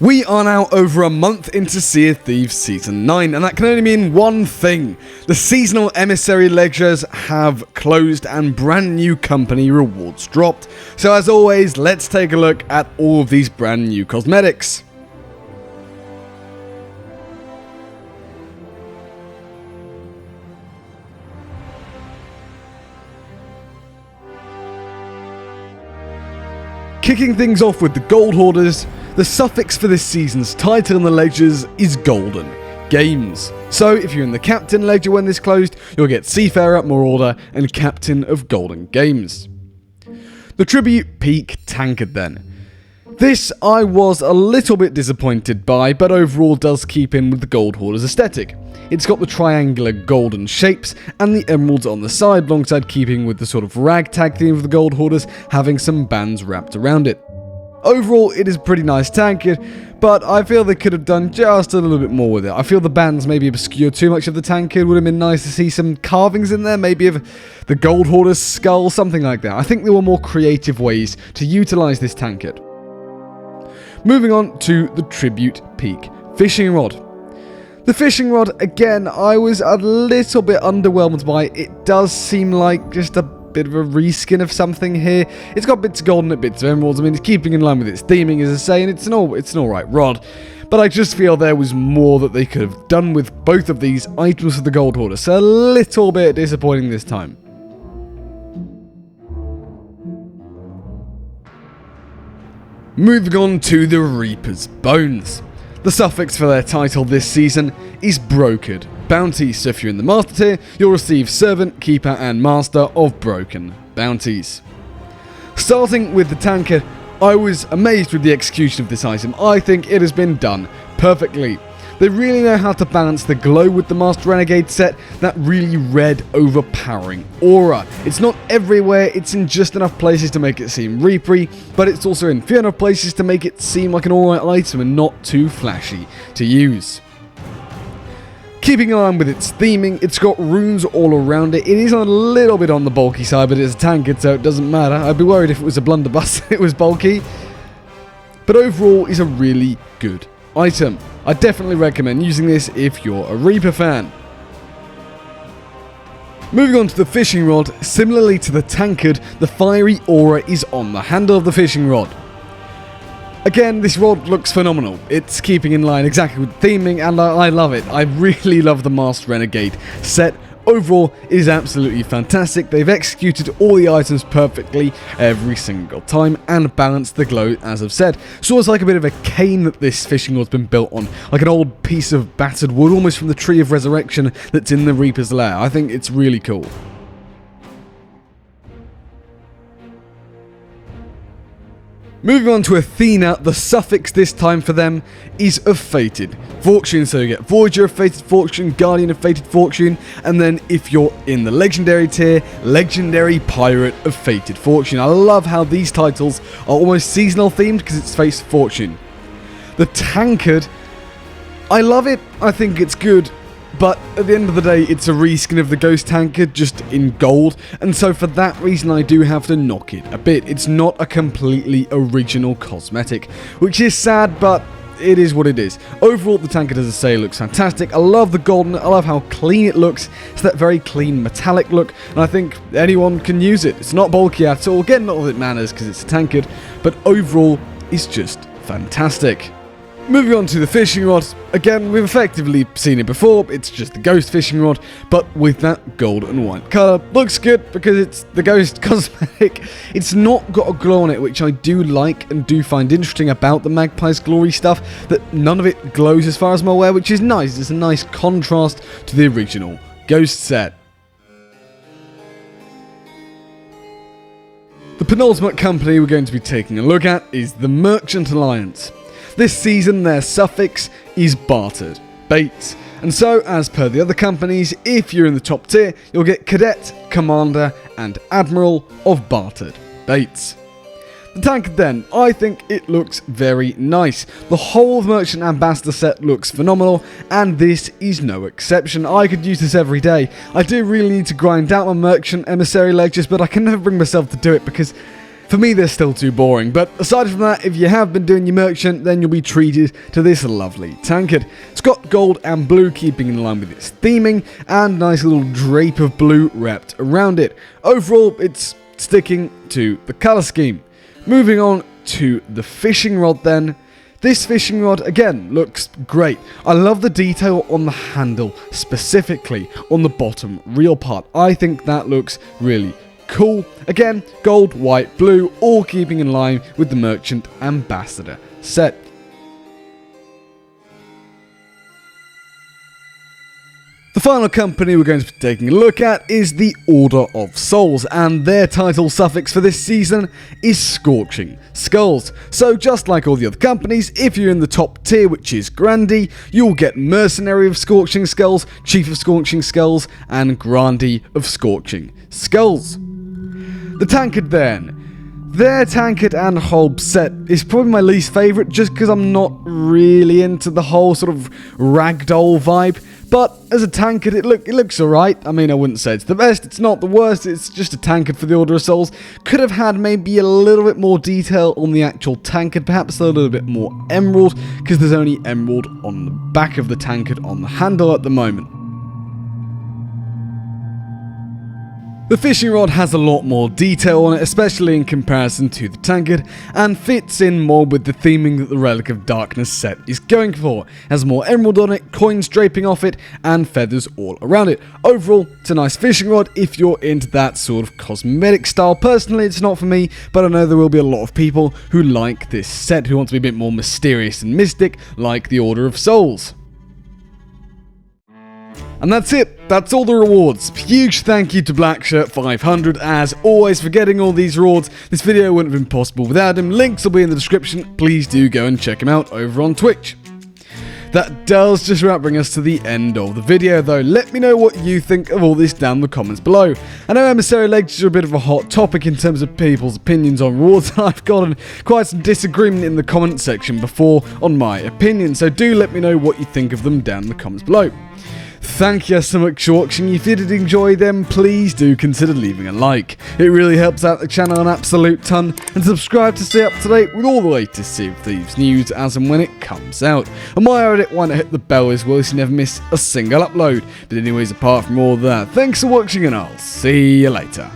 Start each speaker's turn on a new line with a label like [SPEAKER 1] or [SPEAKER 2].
[SPEAKER 1] We are now over a month into Sea of Thieves Season 9, and that can only mean one thing. The seasonal Emissary ledgers have closed and brand new company rewards dropped. So as always, let's take a look at all of these brand new cosmetics. Kicking things off with the Gold Hoarders, the suffix for this season's title in the ledgers is Golden Games. So if you're in the Captain ledger when this closed, you'll get Seafarer, Marauder, and Captain of Golden Games. The Tribute Peak Tankard then. This I was a little bit disappointed by, but overall does keep in with the Gold Hoarders aesthetic. It's got the triangular golden shapes and the emeralds on the side, alongside keeping with the sort of ragtag theme of the Gold Hoarders, having some bands wrapped around it. Overall, it is a pretty nice tankard, but I feel they could have done just a little bit more with it. I feel the bands maybe obscure too much of the tankard. Would have been nice to see some carvings in there, maybe of the Gold Hoarder's skull, something like that. I think there were more creative ways to utilise this tankard. Moving on to the Tribute Peak Fishing Rod. The fishing rod, again, I was a little bit underwhelmed by. It does seem like just a bit of a reskin of something here. It's got bits of gold and bits of emeralds. I mean, it's keeping in line with its theming, as I say, and it's an alright rod. But I just feel there was more that they could have done with both of these items for the Gold Hoarder. So a little bit disappointing this time. Moving on to the Reaper's Bones. The suffix for their title this season is Brokered Bounties, so if you're in the Master tier, you'll receive Servant, Keeper and Master of Broken Bounties. Starting with the tankard, I was amazed with the execution of this item. I think it has been done perfectly. They really know how to balance the glow with the Master Renegade set, that really red, overpowering aura. It's not everywhere, it's in just enough places to make it seem reapery, but it's also in few enough places to make it seem like an alright item and not too flashy to use. Keeping in line with its theming, it's got runes all around it. It is a little bit on the bulky side, but it's a tankard, so it doesn't matter. I'd be worried if it was a blunderbuss and it was bulky. But overall, it's a really good item. I definitely recommend using this if you're a Reaper fan. Moving on to the fishing rod, similarly to the tankard, the fiery aura is on the handle of the fishing rod. Again, this rod looks phenomenal. It's keeping in line exactly with theming, and I love it. I really love the Master Renegade set. Overall, it is absolutely fantastic. They've executed all the items perfectly every single time and balanced the glow, as I've said. So it's like a bit of a cane that this fishing rod's been built on, like an old piece of battered wood, almost from the Tree of Resurrection that's in the Reaper's Lair. I think it's really cool. Moving on to Athena, the suffix this time for them is of Fated Fortune. So you get Voyager of Fated Fortune, Guardian of Fated Fortune, and then if you're in the Legendary tier, Legendary Pirate of Fated Fortune. I love how these titles are almost seasonal themed because it's Fated Fortune. The tankard, I love it, I think it's good. But at the end of the day, it's a reskin of the Ghost Tankard, just in gold, and so for that reason I do have to knock it a bit. It's not a completely original cosmetic, which is sad, but it is what it is. Overall, the tankard, as I say, looks fantastic. I love the golden, I love how clean it looks. It's that very clean metallic look, and I think anyone can use it. It's not bulky at all. Again, not that it matters because it's a tankard, but overall, it's just fantastic. Moving on to the fishing rod, again, we've effectively seen it before, it's just the Ghost fishing rod, but with that gold and white colour. Looks good because it's the Ghost cosmetic. It's not got a glow on it, which I do like and do find interesting about the Magpie's Glory stuff, that none of it glows as far as I'm aware, which is nice. It's a nice contrast to the original Ghost set. The penultimate company we're going to be taking a look at is the Merchant Alliance. This season, their suffix is Bartered Baits, and so, as per the other companies, if you're in the top tier, you'll get Cadet, Commander, and Admiral of Bartered Baits. The tankard then, I think it looks very nice. The whole of Merchant Ambassador set looks phenomenal, and this is no exception. I could use this every day. I do really need to grind out my Merchant Emissary ledgers, but I can never bring myself to do it because For me, they're still too boring, but aside from that, if you have been doing your merchant, then you'll be treated to this lovely tankard. It's got gold and blue, keeping in line with its theming, and nice little drape of blue wrapped around it. Overall, it's sticking to the colour scheme. Moving on to the fishing rod then. This fishing rod, again, looks great. I love the detail on the handle, specifically on the bottom reel part. I think that looks really cool. Again, gold, white, blue, all keeping in line with the Merchant Ambassador set. The final company we're going to be taking a look at is the Order of Souls, and their title suffix for this season is Scorching Skulls. So just like all the other companies, if you're in the top tier, which is Grandee, you'll get Mercenary of Scorching Skulls, Chief of Scorching Skulls, and Grandee of Scorching Skulls. The tankard then. Their tankard and whole set is probably my least favourite, just because I'm not really into the whole sort of ragdoll vibe. But as a tankard, it looks alright. I mean, I wouldn't say it's the best, it's not the worst, it's just a tankard for the Order of Souls. Could have had maybe a little bit more detail on the actual tankard, perhaps a little bit more emerald, because there's only emerald on the back of the tankard on the handle at the moment. The fishing rod has a lot more detail on it, especially in comparison to the tankard, and fits in more with the theming that the Relic of Darkness set is going for. It has more emerald on it, coins draping off it, and feathers all around it. Overall, it's a nice fishing rod if you're into that sort of cosmetic style. Personally, it's not for me, but I know there will be a lot of people who like this set, who want to be a bit more mysterious and mystic, like the Order of Souls. And that's it, that's all the rewards. Huge thank you to Blackshirt500 as always for getting all these rewards. This video wouldn't have been possible without him. Links will be in the description. Please do go and check him out over on Twitch. That does just about bring us to the end of the video though. Let me know what you think of all this down in the comments below. I know Emissary LEDGER are a bit of a hot topic in terms of people's opinions on rewards, and I've gotten quite some disagreement in the comment section before on my opinion, so do let me know what you think of them down in the comments below. Thank you so much for watching. If you did enjoy them, please do consider leaving a like. It really helps out the channel an absolute ton, and subscribe to stay up to date with all the latest Sea of Thieves news as and when it comes out. And while you're at it, why not hit the bell as well so you never miss a single upload. But anyways, apart from all that, thanks for watching and I'll see you later.